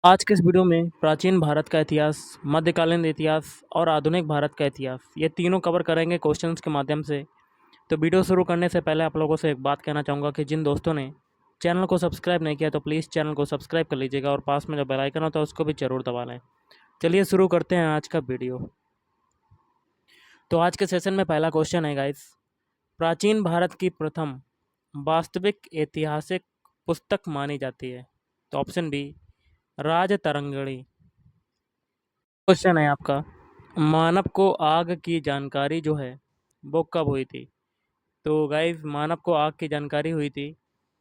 आज के इस वीडियो में प्राचीन भारत का इतिहास, मध्यकालीन इतिहास और आधुनिक भारत का इतिहास, ये तीनों कवर करेंगे क्वेश्चंस के माध्यम से। तो वीडियो शुरू करने से पहले आप लोगों से एक बात कहना चाहूँगा कि जिन दोस्तों ने चैनल को सब्सक्राइब नहीं किया तो प्लीज़ चैनल को सब्सक्राइब कर लीजिएगा और पास में जो बेल आइकन होता है उसको भी ज़रूर दबा लें। चलिए शुरू करते हैं आज का वीडियो। तो आज के सेशन में पहला क्वेश्चन है गाइस, प्राचीन भारत की प्रथम वास्तविक ऐतिहासिक पुस्तक मानी जाती है। तो ऑप्शन बी, राजतरंगिणी। क्वेश्चन है आपका, मानव को आग की जानकारी जो है वो कब हुई थी? तो गाइस, मानव को आग की जानकारी हुई थी,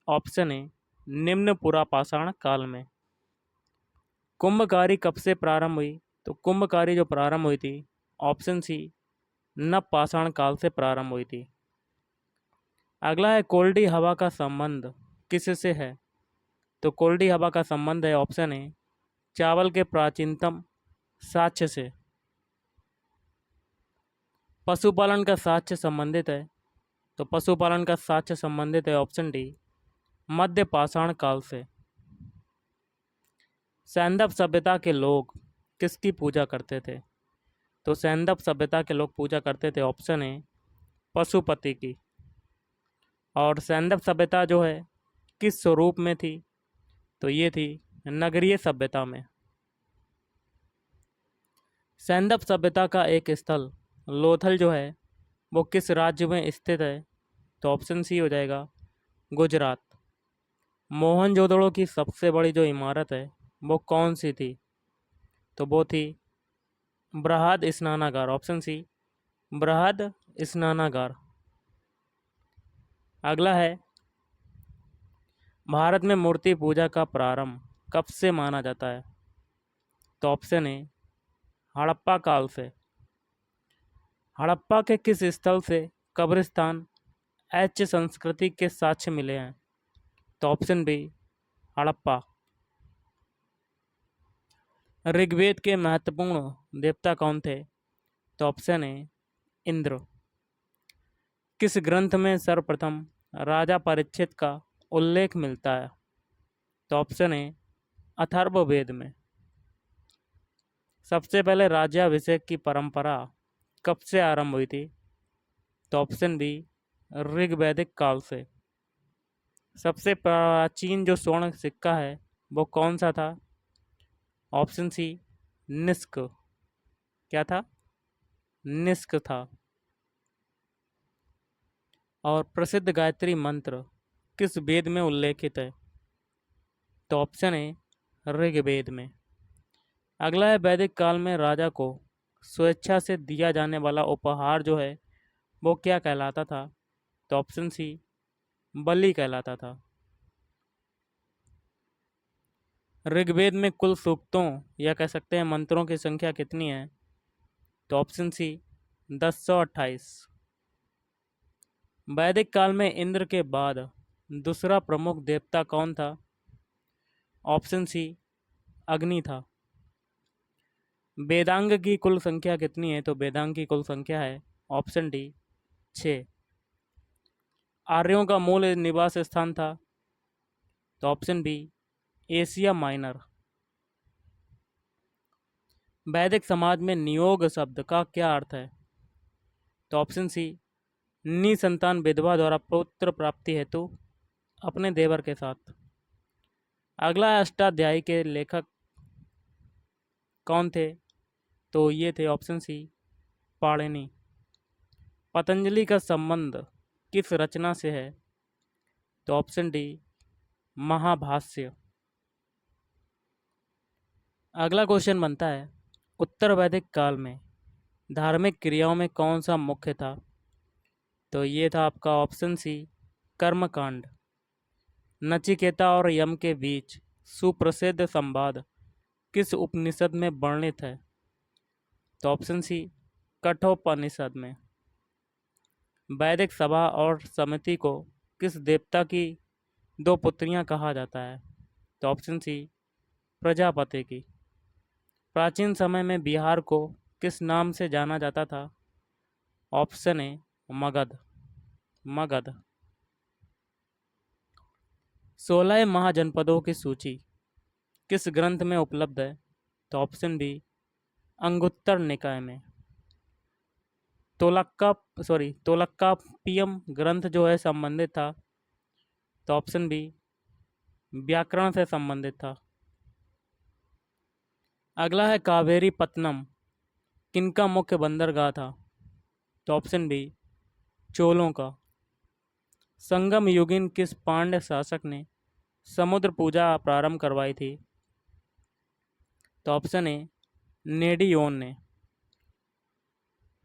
ऑप्शन ए, निम्न पुरापाषाण काल में। कुंभकारी कब से प्रारंभ हुई? तो कुंभकारी जो प्रारंभ हुई थी, ऑप्शन सी, नवपाषाण काल से प्रारंभ हुई थी। अगला है, कोल्डी हवा का संबंध किससे है? तो कोल्डी हवा का संबंध है, ऑप्शन ए, चावल के प्राचीनतम साक्ष्य से। पशुपालन का साक्ष्य संबंधित है, तो पशुपालन का साक्ष्य संबंधित है, ऑप्शन डी, मध्य पाषाण काल से। सैंधव सभ्यता के लोग किसकी पूजा करते थे? तो सैंधव सभ्यता के लोग पूजा करते थे, ऑप्शन ए, पशुपति की। और सैंधव सभ्यता जो है किस स्वरूप में थी? तो ये थी नगरीय सभ्यता में। सैंधव सभ्यता का एक स्थल लोथल जो है वो किस राज्य में स्थित है? तो ऑप्शन सी हो जाएगा, गुजरात। मोहनजोदड़ो की सबसे बड़ी जो इमारत है वो कौन सी थी? तो वो थी बृहद स्नानागार, ऑप्शन सी, बृहद स्नानागार। अगला है, भारत में मूर्ति पूजा का प्रारंभ कब से माना जाता है? तो ऑप्शन ए, हड़प्पा काल से। हड़प्पा के किस स्थल से कब्रिस्तान एच संस्कृति के साक्ष्य मिले हैं? तो ऑप्शन बी, हड़प्पा। ऋग्वेद के महत्वपूर्ण देवता कौन थे? तो ऑप्शन ए, इंद्र। किस ग्रंथ में सर्वप्रथम राजा परीक्षित का उल्लेख मिलता है? तो ऑप्शन ए, अथर्ववेद में। सबसे पहले राज्याभिषेक की परंपरा कब से आरंभ हुई थी? तो ऑप्शन बी, ऋग्वैदिक काल से। सबसे प्राचीन जो स्वर्ण सिक्का है वो कौन सा था? ऑप्शन सी, निष्क। क्या था? निष्क था। और प्रसिद्ध गायत्री मंत्र किस वेद में उल्लेखित है? तो ऑप्शन ए, ऋग्वेद में। अगला है, वैदिक काल में राजा को स्वेच्छा से दिया जाने वाला उपहार जो है वो क्या कहलाता था? तो ऑप्शन सी, बलि कहलाता था। ऋग्वेद में कुल सूक्तों या कह सकते हैं मंत्रों की संख्या कितनी है? तो ऑप्शन सी, 1028। वैदिक काल में इंद्र के बाद दूसरा प्रमुख देवता कौन था? ऑप्शन सी, अग्नि था। वेदांग की कुल संख्या कितनी है? तो वेदांग की कुल संख्या है, ऑप्शन डी, 6। आर्यों का मूल निवास स्थान था? तो ऑप्शन बी, एशिया माइनर। वैदिक समाज में नियोग शब्द का क्या अर्थ है? तो ऑप्शन सी, निसंतान विधवा द्वारा पुत्र प्राप्ति हेतु अपने देवर के साथ। अगला अष्टाध्यायी के लेखक कौन थे? तो ये थे, ऑप्शन सी, पाणिनि। पतंजलि का संबंध किस रचना से है? तो ऑप्शन डी, महाभाष्य। अगला क्वेश्चन बनता है, उत्तर वैदिक काल में धार्मिक क्रियाओं में कौन सा मुख्य था? तो ये था आपका ऑप्शन सी, कर्मकांड। नचिकेता और यम के बीच सुप्रसिद्ध संवाद किस उपनिषद में वर्णित है? तो ऑप्शन सी, कठोपनिषद में। वैदिक सभा और समिति को किस देवता की दो पुत्रियां कहा जाता है? तो ऑप्शन सी, प्रजापति की। प्राचीन समय में बिहार को किस नाम से जाना जाता था? Option A, Magadha. मगध। 16 महाजनपदों की सूची किस ग्रंथ में उपलब्ध है? तो ऑप्शन बी अंगुत्तर निकाय में। तोलक्कापियम ग्रंथ जो है संबंधित था, तो ऑप्शन बी व्याकरण से संबंधित था। अगला है कावेरी पत्तनम किनका मुख्य बंदरगाह था? तो ऑप्शन बी चोलों का। संगम युगीन किस पांड्य शासक ने समुद्र पूजा प्रारंभ करवाई थी? तो ऑप्शन ए नेडियोन ने।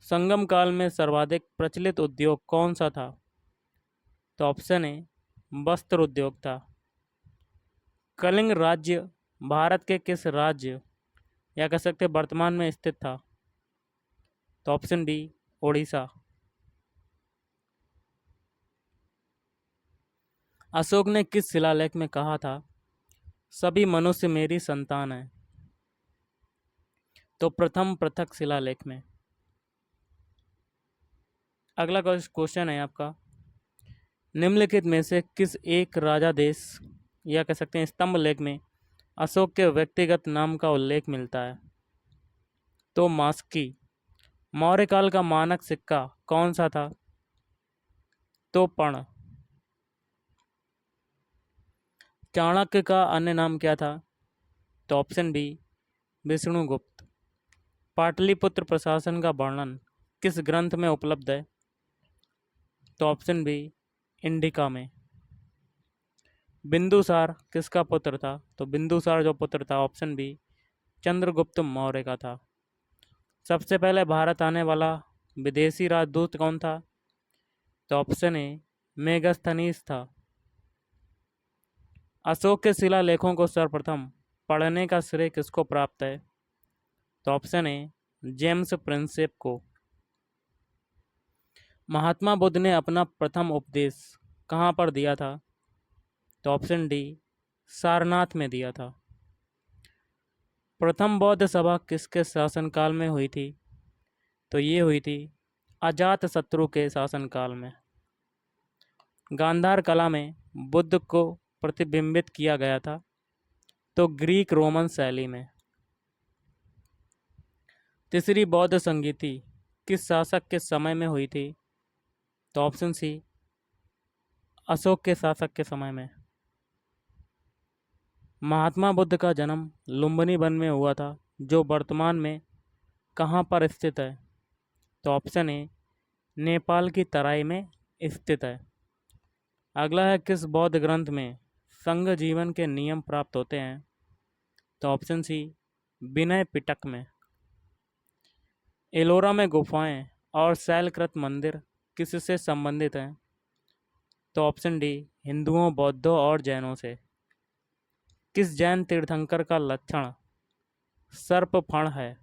संगम काल में सर्वाधिक प्रचलित उद्योग कौन सा था? तो ऑप्शन ए वस्त्र उद्योग था। कलिंग राज्य भारत के किस राज्य या कह सकते वर्तमान में स्थित था? तो ऑप्शन बी ओडिशा। अशोक ने किस शिलालेख में कहा था सभी मनुष्य मेरी संतान है? तो प्रथम पृथक शिलालेख में। अगला क्वेश्चन है आपका, निम्नलिखित में से किस एक राजादेश या कह सकते हैं स्तंभ लेख में अशोक के व्यक्तिगत नाम का उल्लेख मिलता है? तो मास्की। मौर्य काल का मानक सिक्का कौन सा था? तो पर्ण। चाणक्य का अन्य नाम क्या था? तो ऑप्शन बी विष्णुगुप्त। पाटलिपुत्र प्रशासन का वर्णन किस ग्रंथ में उपलब्ध है? तो ऑप्शन बी इंडिका में। बिंदुसार किसका पुत्र था? तो बिंदुसार जो पुत्र था ऑप्शन बी चंद्रगुप्त मौर्य का था। सबसे पहले भारत आने वाला विदेशी राजदूत कौन था? तो ऑप्शन ए मेगास्थनीज था। अशोक के शिलालेखों को सर्वप्रथम पढ़ने का श्रेय किसको प्राप्त है? तो ऑप्शन ए जेम्स प्रिंसेप को। महात्मा बुद्ध ने अपना प्रथम उपदेश कहाँ पर दिया था? तो ऑप्शन डी सारनाथ में दिया था। प्रथम बौद्ध सभा किसके शासनकाल में हुई थी? तो ये हुई थी अजातशत्रु के शासनकाल में। गांधार कला में बुद्ध को प्रतिबिंबित किया गया था, तो ग्रीक रोमन शैली में। तीसरी बौद्ध संगीति किस शासक के समय में हुई थी? तो ऑप्शन सी अशोक के शासक के समय में। महात्मा बुद्ध का जन्म लुम्बिनी वन में हुआ था, जो वर्तमान में कहाँ पर स्थित है? तो ऑप्शन ए नेपाल की तराई में स्थित है। अगला है किस बौद्ध ग्रंथ में संघ जीवन के नियम प्राप्त होते हैं? तो ऑप्शन सी विनय पिटक में। एलोरा में गुफाएं और शैलकृत मंदिर किससे संबंधित हैं? तो ऑप्शन डी हिंदुओं, बौद्धों और जैनों से। किस जैन तीर्थंकर का लक्षण सर्प फण है?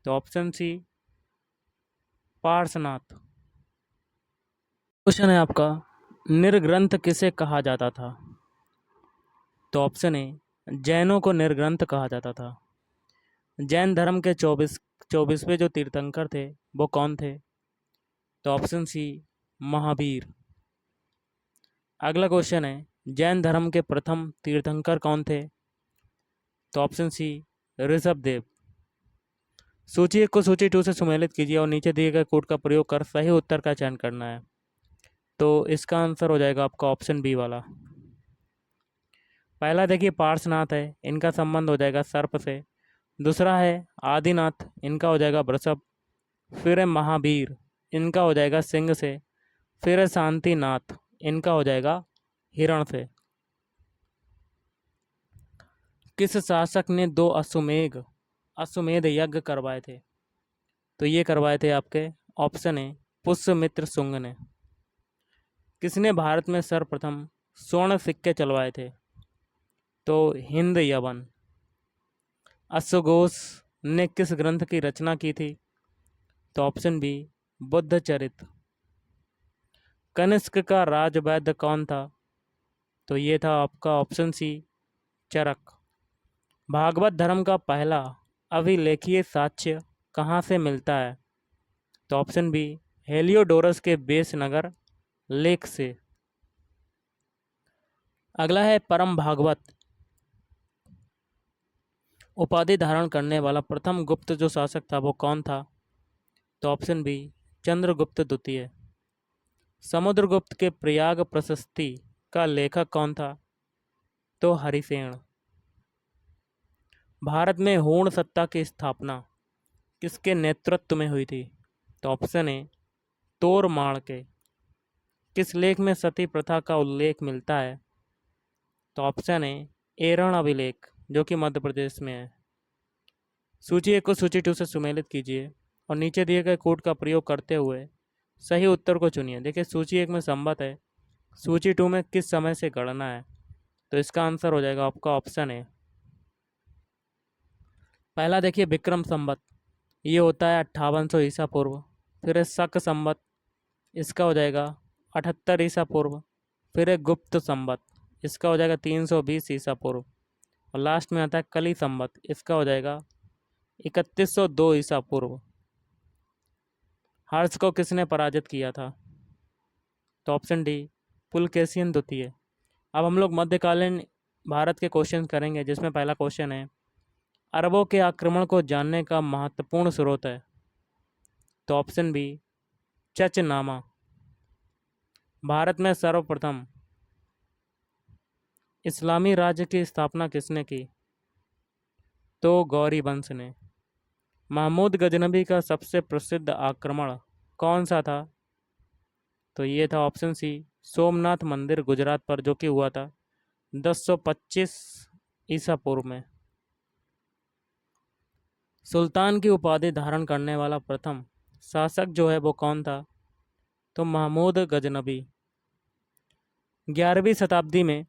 तो ऑप्शन सी पार्श्वनाथ। क्वेश्चन है आपका, निर्ग्रंथ किसे कहा जाता था? तो ऑप्शन ए जैनों को निर्ग्रंथ कहा जाता था। जैन धर्म के 24वें जो तीर्थंकर थे वो कौन थे? तो ऑप्शन सी महावीर। अगला क्वेश्चन है, जैन धर्म के प्रथम तीर्थंकर कौन थे? तो ऑप्शन सी ऋषभदेव। सूची 1 को सूची 2 से सुमेलित कीजिए और नीचे दिए गए कोड का प्रयोग कर सही उत्तर का चयन करना है। तो इसका आंसर हो जाएगा आपका ऑप्शन बी वाला। पहला देखिए पार्श्वनाथ है, इनका संबंध हो जाएगा सर्प से। दूसरा है आदिनाथ, इनका हो जाएगा वृषभ। फिर है महावीर, इनका हो जाएगा सिंह से। फिर है शांतिनाथ, इनका हो जाएगा हिरण से। किस शासक ने 2 अश्वमेध यज्ञ करवाए थे? तो ये करवाए थे आपके ऑप्शन ए पुष्यमित्र शुंग ने। किसने भारत में सर्वप्रथम स्वर्ण सिक्के चलवाए थे? तो हिंद यवन। अश्वघोष ने किस ग्रंथ की रचना की थी? तो ऑप्शन बी बुद्ध चरित्र। कनिष्क का राजवैद्य कौन था? तो ये था आपका ऑप्शन सी चरक। भागवत धर्म का पहला अभिलेखीय साक्ष्य कहाँ से मिलता है? तो ऑप्शन बी हेलियोडोरस के बेसनगर लेख से। अगला है परम भागवत उपाधि धारण करने वाला प्रथम गुप्त जो शासक था वो कौन था? तो ऑप्शन बी, चंद्रगुप्त द्वितीय। समुद्रगुप्त के प्रयाग प्रशस्ति का लेखक कौन था? तो हरिसेन। भारत में हूण सत्ता की स्थापना किसके नेतृत्व में हुई थी? तो ऑप्शन ए, तोरमाण के। किस लेख में सती प्रथा का उल्लेख मिलता है? तो ऑप्शन ए, एरण अभिलेख, जो कि मध्य प्रदेश में है। सूची 1 को सूची 2 से सुमेलित कीजिए और नीचे दिए गए कोड का प्रयोग करते हुए सही उत्तर को चुनिए। देखिए सूची 1 में संवत है, सूची 2 में किस समय से गणना है, तो इसका आंसर हो जाएगा आपका ऑप्शन है। पहला देखिए विक्रम संवत, ये होता है 5800 ईसा पूर्व। फिर है शक संवत, इसका हो जाएगा 78 ईसा पूर्व। फिर है गुप्त संवत, इसका हो जाएगा 320 ईसा पूर्व। और लास्ट में आता है कली संवत, इसका हो जाएगा 3102 ईसा पूर्व। हर्ष को किसने पराजित किया था? तो ऑप्शन डी, पुलकेशिन द्वितीय। अब हम लोग मध्यकालीन भारत के क्वेश्चन करेंगे, जिसमें पहला क्वेश्चन है अरबों के आक्रमण को जानने का महत्वपूर्ण स्रोत है। तो ऑप्शन बी, चचनामा। भारत में सर्वप्रथम इस्लामी राज्य की स्थापना किसने की? तो गौरी वंश ने। महमूद गजनबी का सबसे प्रसिद्ध आक्रमण कौन सा था? तो ये था ऑप्शन सी, सोमनाथ मंदिर गुजरात पर, जो कि हुआ था 1025 ईसा पूर्व में। सुल्तान की उपाधि धारण करने वाला प्रथम शासक जो है वो कौन था? तो महमूद गजनबी। 11वीं शताब्दी में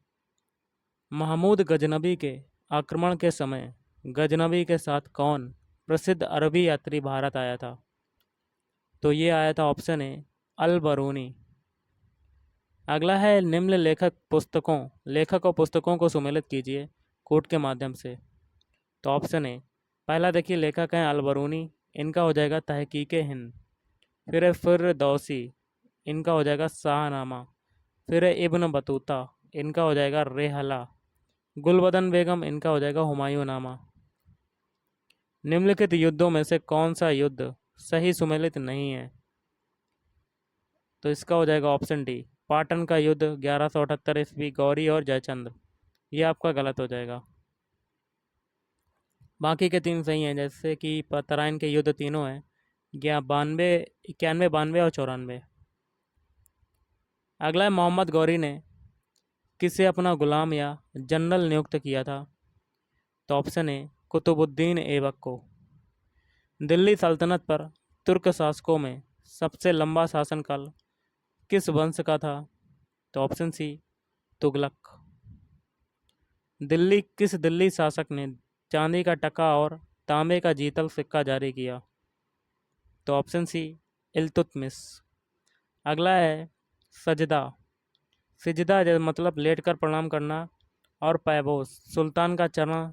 महमूद गजनबी के आक्रमण के समय गजनबी के साथ कौन प्रसिद्ध अरबी यात्री भारत आया था? तो ये आया था ऑप्शन ए, अल बरूनी। अगला है निम्न लेखक और पुस्तकों को सुमेलित कीजिए कोड के माध्यम से। तो ऑप्शन ए, पहला देखिए लेखक हैं अल बरूनी, इनका हो जाएगा तहकीक हिंद। फिर है फिरदौसी, इनका हो जाएगा शाहनामा। फिर है इब्न बतूता, इनका हो जाएगा रेहला। गुलबदन बेगम, इनका हो जाएगा हुमायूं नामा। निम्नलिखित युद्धों में से कौन सा युद्ध सही सुमेलित नहीं है? तो इसका हो जाएगा ऑप्शन डी, पाटन का युद्ध 1178 ईस्वी, गौरी और जयचंद्र। ये आपका गलत हो जाएगा। बाकी के 3 सही हैं, जैसे कि तराइन के युद्ध तीनों हैं, 92, 91, 92 और 94। अगला है मोहम्मद गौरी ने किसे अपना गुलाम या जनरल नियुक्त किया था? तो ऑप्शन ए, कुतुबुद्दीन ऐबक को। दिल्ली सल्तनत पर तुर्क शासकों में सबसे लंबा शासनकाल किस वंश का था? तो ऑप्शन सी, तुगलक। किस दिल्ली शासक ने चांदी का टका और तांबे का जीतल सिक्का जारी किया? तो ऑप्शन सी, इल्तुतमिश। अगला है सजदा। सिजदा मतलब लेटकर प्रणाम करना, और पैबोस सुल्तान का चरण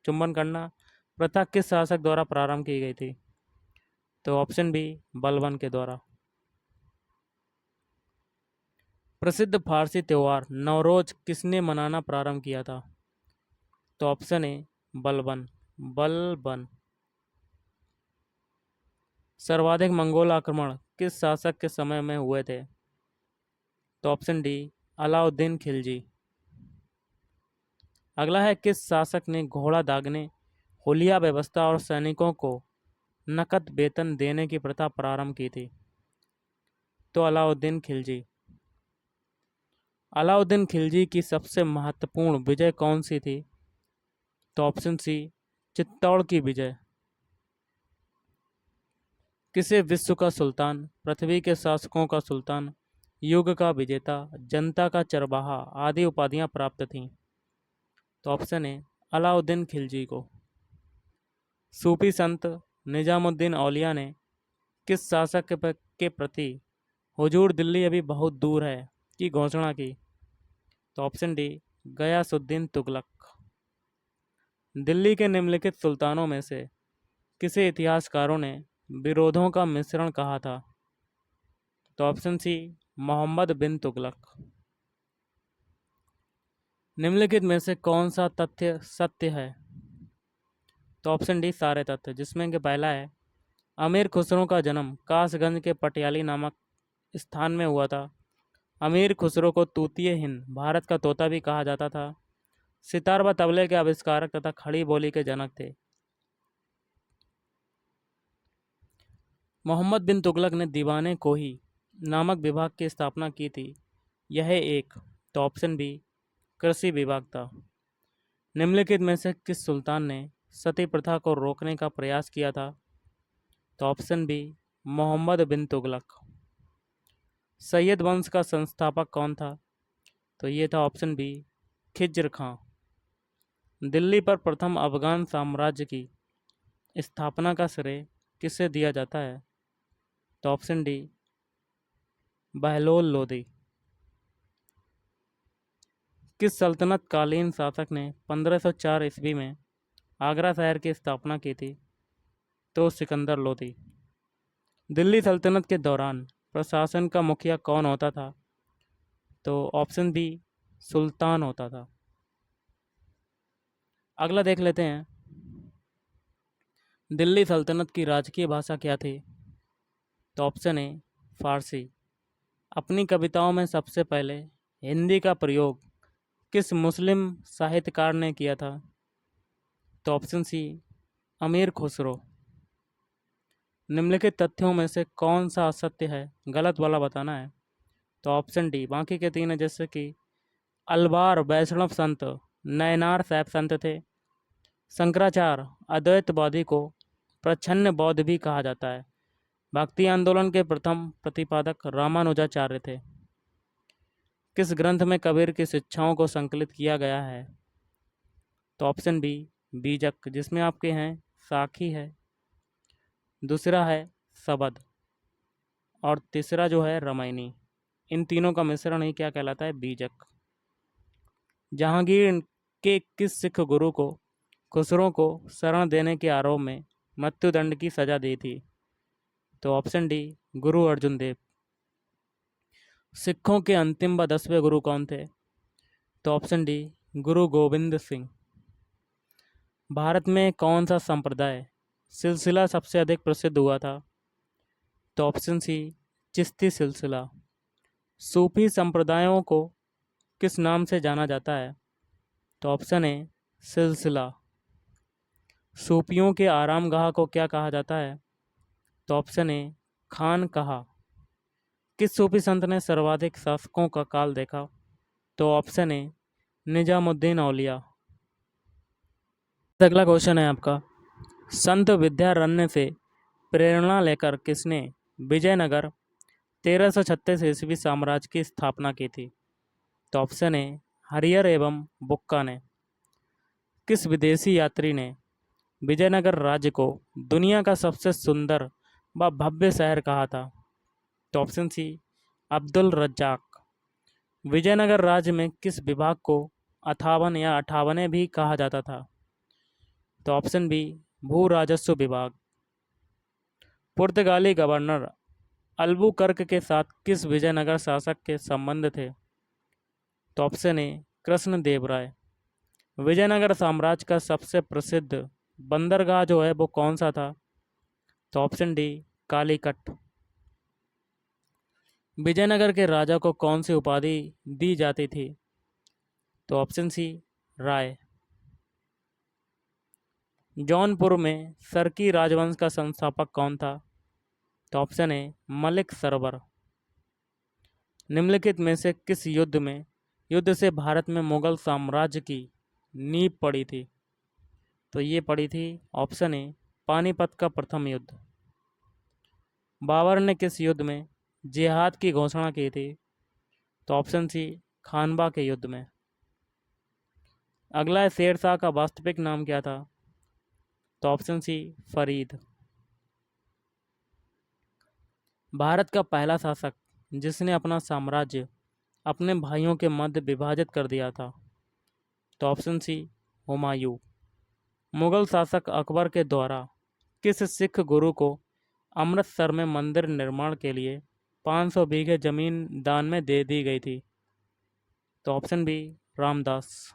चुंबन करना प्रथा किस शासक द्वारा प्रारंभ की गई थी? तो ऑप्शन बी, बलबन के द्वारा। प्रसिद्ध फारसी त्यौहार नवरोज किसने मनाना प्रारंभ किया था? तो ऑप्शन ए, बलबन। बलबन। सर्वाधिक मंगोल आक्रमण किस शासक के समय में हुए थे? तो ऑप्शन डी, अलाउद्दीन खिलजी। अगला है किस शासक ने घोड़ा दागने, हुलिया व्यवस्था और सैनिकों को नकद वेतन देने की प्रथा प्रारंभ की थी? तो अलाउद्दीन खिलजी। अलाउद्दीन खिलजी की सबसे महत्वपूर्ण विजय कौन सी थी? तो ऑप्शन सी, चित्तौड़ की विजय। किसे विश्व का सुल्तान, पृथ्वी के शासकों का सुल्तान, युग का विजेता, जनता का चरवाहा आदि उपाधियां प्राप्त थीं? तो ऑप्शन ए, अलाउद्दीन खिलजी को। सूफी संत निजामुद्दीन औलिया ने किस शासक के प्रति हुजूर दिल्ली अभी बहुत दूर है की घोषणा की? तो ऑप्शन डी, गयासुद्दीन तुगलक। दिल्ली के निम्नलिखित सुल्तानों में से किसे इतिहासकारों ने विरोधों का मिश्रण कहा था? तो ऑप्शन सी, मोहम्मद बिन तुगलक। निम्नलिखित में से कौन सा तथ्य सत्य है? तो ऑप्शन डी सारे तथ्य, जिसमें कि पहला है अमीर खुसरो का जन्म कासगंज के पटियाली नामक स्थान में हुआ था। अमीर खुसरो को तूतीय हिंद, भारत का तोता भी कहा जाता था। सितार व तबले के आविष्कारक तथा खड़ी बोली के जनक थे। मोहम्मद बिन तुगलक ने दीवाने कोही नामक विभाग की स्थापना की थी। यह एक, तो ऑप्शन बी कृषि विभाग था। निम्नलिखित में से किस सुल्तान ने सती प्रथा को रोकने का प्रयास किया था? तो ऑप्शन बी मोहम्मद बिन तुगलक। सैयद वंश का संस्थापक कौन था? तो ये था ऑप्शन बी खिज्र खां। दिल्ली पर प्रथम अफगान साम्राज्य की स्थापना का श्रेय किसे दिया जाता है? तो ऑप्शन डी बहलोल लोदी। किस सल्तनत कालीन शासक ने 1504 ईस्वी में आगरा शहर की स्थापना की थी? तो सिकंदर लोदी। दिल्ली सल्तनत के दौरान प्रशासन का मुखिया कौन होता था? तो ऑप्शन बी सुल्तान होता था। अगला देख लेते हैं, दिल्ली सल्तनत की राजकीय भाषा क्या थी? तो ऑप्शन ए फारसी। अपनी कविताओं में सबसे पहले हिंदी का प्रयोग किस मुस्लिम साहित्यकार ने किया था? तो ऑप्शन सी अमीर खुसरो। निम्नलिखित तथ्यों में से कौन सा असत्य है, गलत वाला बताना है। तो ऑप्शन डी बाकी के तीन है, जैसे कि अलवार वैष्णव संत, नयनार शैव संत थे। शंकराचार्य अद्वैतवादी को प्रच्छन्न बौद्ध भी कहा जाता है। भक्ति आंदोलन के प्रथम प्रतिपादक रामानुजाचार्य थे। किस ग्रंथ में कबीर की शिक्षाओं को संकलित किया गया है? तो ऑप्शन बी बीजक, जिसमें आपके हैं साखी है, दूसरा है सबद और तीसरा जो है रामायणी। इन तीनों का मिश्रण ही क्या कहलाता है? बीजक। जहांगीर के किस सिख गुरु को खुसरो को शरण देने के आरोप में मृत्युदंड की सजा दी थी? तो ऑप्शन डी गुरु अर्जुन देव। सिखों के अंतिम व 10वें गुरु कौन थे? तो ऑप्शन डी गुरु गोविंद सिंह। भारत में कौन सा संप्रदाय सिलसिला सबसे अधिक प्रसिद्ध हुआ था? तो ऑप्शन सी चिश्ती सिलसिला। सूफी संप्रदायों को किस नाम से जाना जाता है? तो ऑप्शन ए सिलसिला। सूफियों के आरामगाह को क्या कहा जाता है? तो ऑप्शन ए खान कहा। किस सूफी संत ने सर्वाधिक शासकों का काल देखा? तो ऑप्शन ए निजामुद्दीन औलिया। अगला क्वेश्चन है आपका, संत विद्यारण्य से प्रेरणा लेकर किसने विजयनगर 1336 ईस्वी साम्राज्य की स्थापना की थी? तो ऑप्शन ए हरिहर एवं बुक्का ने। किस विदेशी यात्री ने विजयनगर राज्य को दुनिया का सबसे सुंदर व भव्य शहर कहा था? तो ऑप्शन सी अब्दुल रज्जाक। विजयनगर राज्य में किस विभाग को अथावन या अठावने भी कहा जाता था? तो ऑप्शन बी भू राजस्व विभाग। पुर्तगाली गवर्नर अल्बुकर्क के साथ किस विजयनगर शासक के संबंध थे? तो ऑप्शन ए कृष्णदेवराय। विजयनगर साम्राज्य का सबसे प्रसिद्ध बंदरगाह जो है वो कौन सा था? तो ऑप्शन डी कालीकट। विजयनगर के राजा को कौन सी उपाधि दी जाती थी? तो ऑप्शन सी राय। जौनपुर में सरकी राजवंश का संस्थापक कौन था? तो ऑप्शन ए मलिक सरवर। निम्नलिखित में से किस युद्ध से भारत में मुगल साम्राज्य की नींव पड़ी थी? तो ये पड़ी थी ऑप्शन ए पानीपत का प्रथम युद्ध। बाबर ने किस युद्ध में जिहाद की घोषणा की थी? तो ऑप्शन सी खानवा के युद्ध में। अगला है शेरशाह का वास्तविक नाम क्या था? तो ऑप्शन सी फरीद। भारत का पहला शासक जिसने अपना साम्राज्य अपने भाइयों के मध्य विभाजित कर दिया था? तो ऑप्शन सी हुमायूं। मुगल शासक अकबर के द्वारा किस सिख गुरु को अमृतसर में मंदिर निर्माण के लिए 500 बीघे जमीन दान में दे दी गई थी? तो ऑप्शन बी रामदास।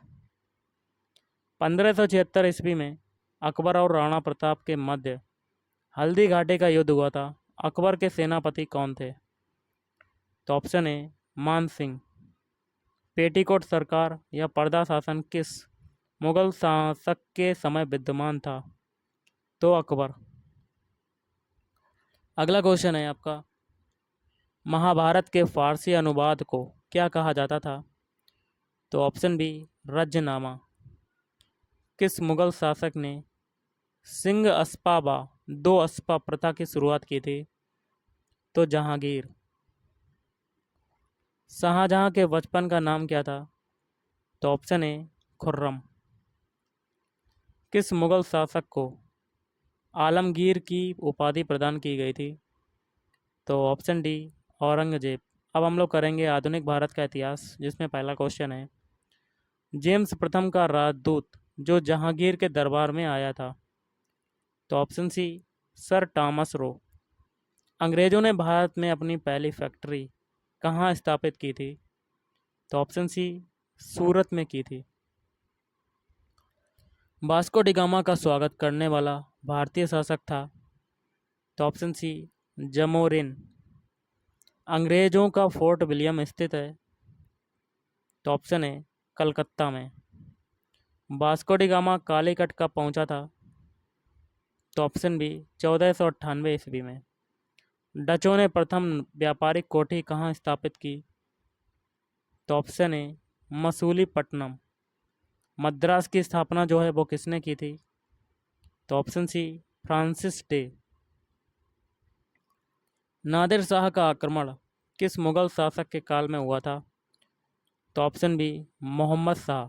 1576 ईस्वी में अकबर और राणा प्रताप के मध्य हल्दी घाटी का युद्ध हुआ था, अकबर के सेनापति कौन थे? तो ऑप्शन ए मान सिंह। पेटीकोट सरकार या पर्दा शासन किस मुगल शासक के समय विद्यमान था? तो अकबर। अगला क्वेश्चन है आपका, महाभारत के फारसी अनुवाद को क्या कहा जाता था? तो ऑप्शन बी रजनामा। किस मुगल शासक ने सिंह अस्पाबा दो अस्पा प्रथा की शुरुआत की थी? तो जहांगीर। शाहजहां के बचपन का नाम क्या था? तो ऑप्शन ए खुर्रम। किस मुगल शासक को आलमगीर की उपाधि प्रदान की गई थी? तो ऑप्शन डी औरंगजेब। अब हम लोग करेंगे आधुनिक भारत का इतिहास, जिसमें पहला क्वेश्चन है, जेम्स प्रथम का राजदूत जो जहांगीर के दरबार में आया था? तो option C sir Thomas Roe. अंग्रेजों ने भारत में अपनी पहली फैक्ट्री कहाँ स्थापित की थी? तो ऑप्शन सी सूरत में की थी। वास्को डी गामा का स्वागत करने वाला भारतीय शासक था? तो ऑप्शन सी जमोरिन। अंग्रेजों का फोर्ट विलियम स्थित है? तो ऑप्शन ए कलकत्ता में। वास्को डी गामा कालीकट कब पहुंचा था? तो ऑप्शन बी 1498 ईस्वी में। डचों ने प्रथम व्यापारिक कोठी कहाँ स्थापित की? तो ऑप्शन ए मसूलीपट्टनम। मद्रास की स्थापना जो है वो किसने की थी? तो option C Francis Day. Nadir Shah का आक्रमण किस मुगल शासक के काल में हुआ था? तो ऑप्शन बी मोहम्मद शाह।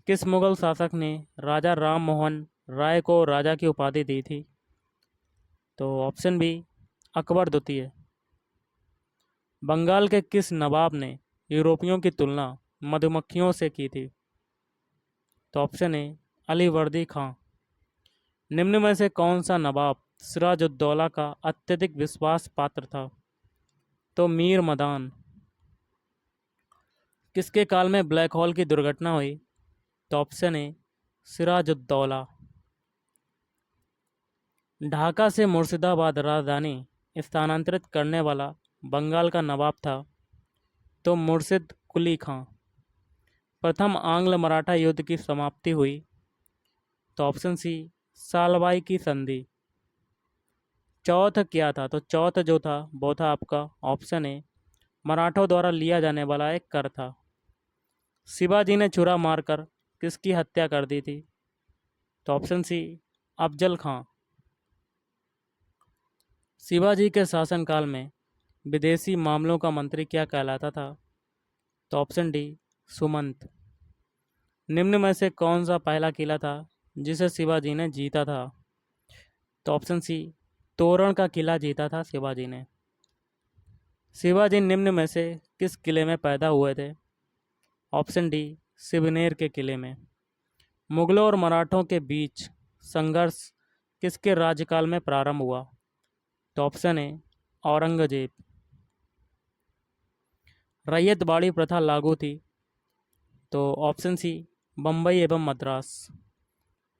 किस मुगल शासक ने राजा राम मोहन राय को राजा की उपाधि दी थी? तो ऑप्शन बी अकबर द्वितीय। बंगाल के किस नवाब ने यूरोपियों की तुलना मधुमक्खियों से की थी? तो ऑप्शन ए अलीवर्दी खां। निम्न में से कौन सा नवाब सिराजुद्दौला का अत्यधिक विश्वास पात्र था? तो मीर मदान। किसके काल में ब्लैक होल की दुर्घटना हुई? तो ऑप्शन ए सिराजुद्दौला। ढाका से मुर्शिदाबाद राजधानी स्थानांतरित करने वाला बंगाल का नवाब था? तो मुर्शिद कुली खां। प्रथम आंग्ल मराठा युद्ध की समाप्ति हुई? तो ऑप्शन सी सालवाई की संधि। चौथ क्या था? तो चौथ जो था वो था आपका ऑप्शन ए मराठों द्वारा लिया जाने वाला एक कर था। शिवाजी ने छुरा मारकर किसकी हत्या कर दी थी? तो ऑप्शन सी अफजल खां। शिवाजी के शासनकाल में विदेशी मामलों का मंत्री क्या कहलाता था? तो ऑप्शन डी सुमंत। निम्न में से कौन सा पहला किला था जिसे शिवाजी ने जीता था? तो ऑप्शन सी तोरण का किला जीता था शिवाजी ने। शिवाजी निम्न में से किस किले में पैदा हुए थे? ऑप्शन डी सिवनेर के किले में। मुगलों और मराठों के बीच संघर्ष किसके राज्यकाल में प्रारंभ हुआ? तो ऑप्शन ए औरंगजेब। रैयतवाड़ी प्रथा लागू थी? तो ऑप्शन सी बम्बई एवं मद्रास।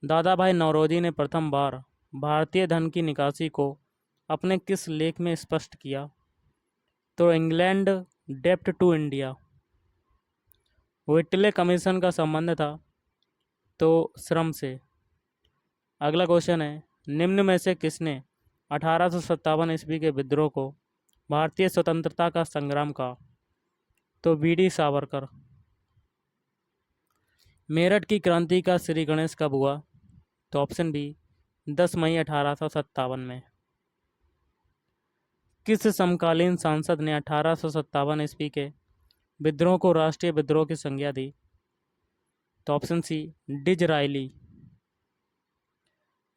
दादा भाई नौरोजी ने प्रथम बार भारतीय धन की निकासी को अपने किस लेख में स्पष्ट किया? तो इंग्लैंड डेप्ट टू इंडिया। व्हिटले कमीशन का संबंध था? तो श्रम से। अगला क्वेश्चन है, निम्न में से किसने 1857 ईस्वी के विद्रोह को भारतीय स्वतंत्रता का संग्राम कहा? तो वीडी सावरकर। मेरठ की क्रांति का श्री गणेश कब हुआ? तो ऑप्शन बी 10 मई 1857 में। किस समकालीन सांसद ने 1857 ईस्वी के विद्रोह को राष्ट्रीय विद्रोह की संज्ञा दी? तो ऑप्शन सी डिजरायली।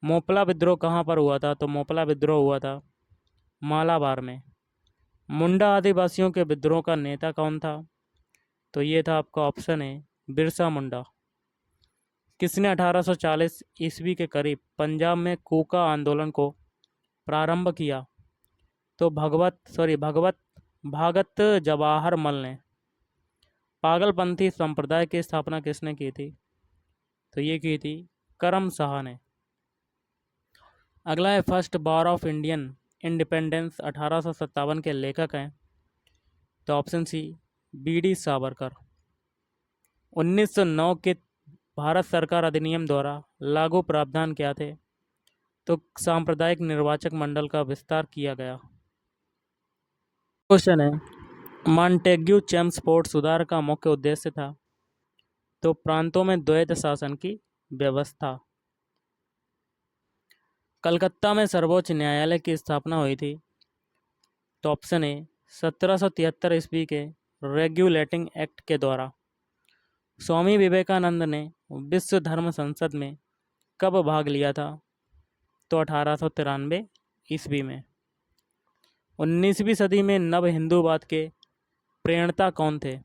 मोपला विद्रोह कहाँ पर हुआ था? तो मोपला विद्रोह हुआ था मालाबार में। मुंडा आदिवासियों के विद्रोह का नेता कौन था? तो ये था आपका ऑप्शन है बिरसा मुंडा। किसने 1840 ईस्वी के करीब पंजाब में कूका आंदोलन को प्रारंभ किया? तो भगवत भागत जवाहर मल ने। पागलपंथी संप्रदाय की स्थापना किसने की थी? तो ये की थी करम शाह ने। अगला है first war of Indian independence 1857 के लेखक हैं। तो ऑप्शन सी बीडी सावरकर। 1909 के भारत सरकार अधिनियम द्वारा लागू प्रावधान क्या थे? तो सांप्रदायिक निर्वाचक मंडल का विस्तार किया गया। क्वेश्चन है मॉन्टेग्यू चेम्सफोर्ड सुधार का मुख्य उद्देश्य था? तो प्रांतों में द्वैत शासन की व्यवस्था। कलकत्ता में सर्वोच्च न्यायालय की स्थापना हुई थी? तो ऑप्शन ए 1773 ईस्वी के रेगुलेटिंग एक्ट के द्वारा। स्वामी विवेकानंद ने विश्व धर्म संसद में कब भाग लिया था? तो 1893 ईस्वी में। 19वीं सदी में नव हिंदूवाद के प्रणेता कौन थे?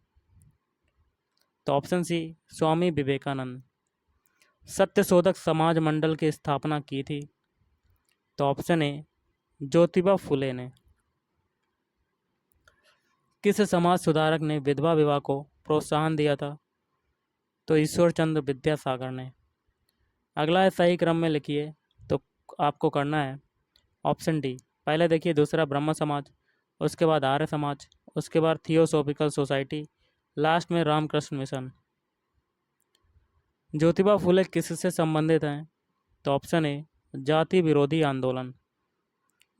तो ऑप्शन सी स्वामी विवेकानंद। सत्यशोधक समाज मंडल की स्थापना की थी? तो ऑप्शन ए ज्योतिबा फुले ने। किस समाज सुधारक ने विधवा विवाह को प्रोत्साहन दिया था? तो ईश्वर चंद्र विद्यासागर ने। अगला है सही क्रम में लिखिए। तो आपको करना है ऑप्शन डी। पहले देखिए दूसरा ब्रह्म समाज, उसके बाद आर्य समाज, उसके बाद थियोसॉफिकल सोसाइटी, लास्ट में रामकृष्ण मिशन। ज्योतिबा फुले किससे संबंधित हैं? तो ऑप्शन ए जाति विरोधी आंदोलन।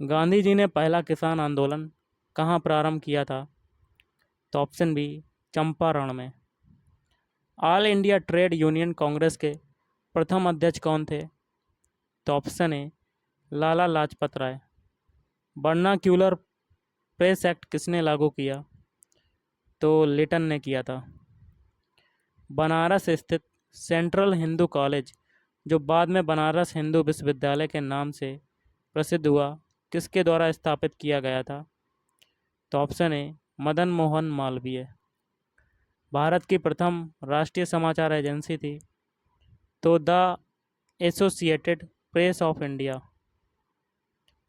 गांधी जी ने पहला किसान आंदोलन कहाँ प्रारंभ किया था? तो ऑप्शन बी चंपारण में। All India trade union congress के प्रथम अध्यक्ष कौन थे? तो option A Lala Lajpat Rai. Vernacular press act किसने लागू किया? तो लिटन ने किया था। बनारस स्थित सेंट्रल हिंदू कॉलेज, जो बाद में बनारस हिंदू विश्वविद्यालय के नाम से प्रसिद्ध हुआ, किसके द्वारा स्थापित किया गया था? तो ऑप्शन ए मदन मोहन मालवीय। भारत की प्रथम राष्ट्रीय समाचार एजेंसी थी? तो the associated press of India.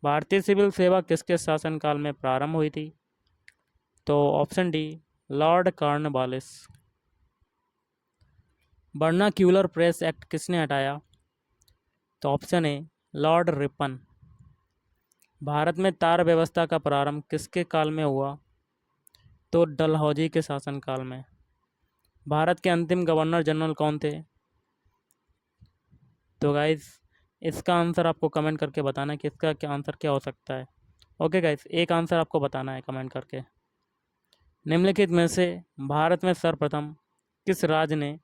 भारतीय सिविल सेवा किसके शासनकाल में प्रारंभ हुई थी? तो option D Lord Cornwallis. Vernacular press act किसने हटाया? तो ऑप्शन ए लॉर्ड रिपन। भारत में तार व्यवस्था का प्रारंभ किसके काल में हुआ? तो डलहौजी के शासनकाल में। भारत के अंतिम गवर्नर जनरल कौन थे? तो गाइस इसका आंसर आपको कमेंट करके बताना है कि इसका क्या आंसर क्या हो सकता है। ओके गाइस, एक आंसर आपको बताना है कमेंट करके। निम्नलिखित में से भारत में सर्वप्रथम किस राज्य ने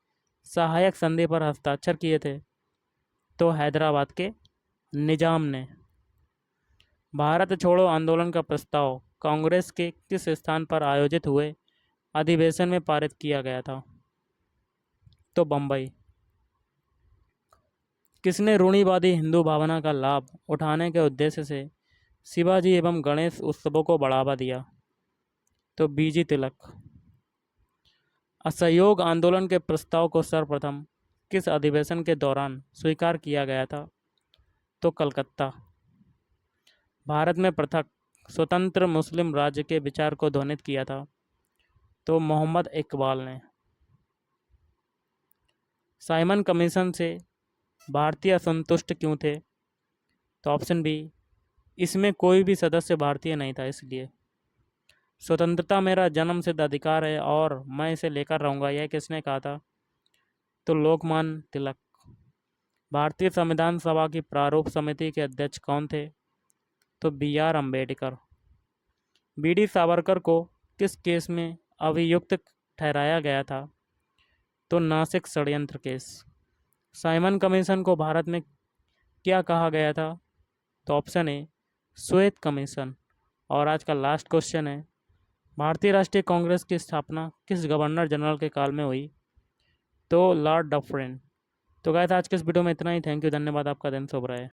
सहायक संधि पर हस्ताक्षर किए थे? तो हैदराबाद के निजाम ने। भारत छोड़ो आंदोलन का प्रस्ताव कांग्रेस के किस स्थान पर आयोजित हुए अधिवेशन में पारित किया गया था? तो बम्बई। किसने रूढ़िवादी हिंदू भावना का लाभ उठाने के उद्देश्य से शिवाजी एवं गणेश उत्सवों को बढ़ावा दिया? तो बीजी तिलक। असहयोग आंदोलन के प्रस्ताव को सर्वप्रथम किस अधिवेशन के दौरान स्वीकार किया गया था? तो कलकत्ता। भारत में पृथक स्वतंत्र मुस्लिम राज्य के विचार को ध्वनित किया था? तो मोहम्मद इकबाल ने। साइमन कमीशन से भारतीय असंतुष्ट क्यों थे? तो ऑप्शन बी इसमें कोई भी सदस्य भारतीय नहीं था इसलिए। स्वतंत्रता मेरा जन्मसिद्ध अधिकार है और मैं इसे लेकर रहूँगा, यह किसने कहा था? तो लोकमान्य तिलक। भारतीय संविधान सभा की प्रारूप समिति के अध्यक्ष कौन थे? तो BR अम्बेडकर। BD सावरकर को किस केस में अभियुक्त ठहराया गया था? तो नासिक षड्यंत्र केस। साइमन कमीशन को भारत में क्या कहा गया था? तो ऑप्शन ए श्वेत कमीशन। और आज का लास्ट क्वेश्चन है भारतीय राष्ट्रीय कांग्रेस की स्थापना किस गवर्नर जनरल के काल में हुई? तो लॉर्ड डफरिन। तो गाइस आज के इस वीडियो में इतना ही। थैंक यू, धन्यवाद, आपका दिन शुभ रहे।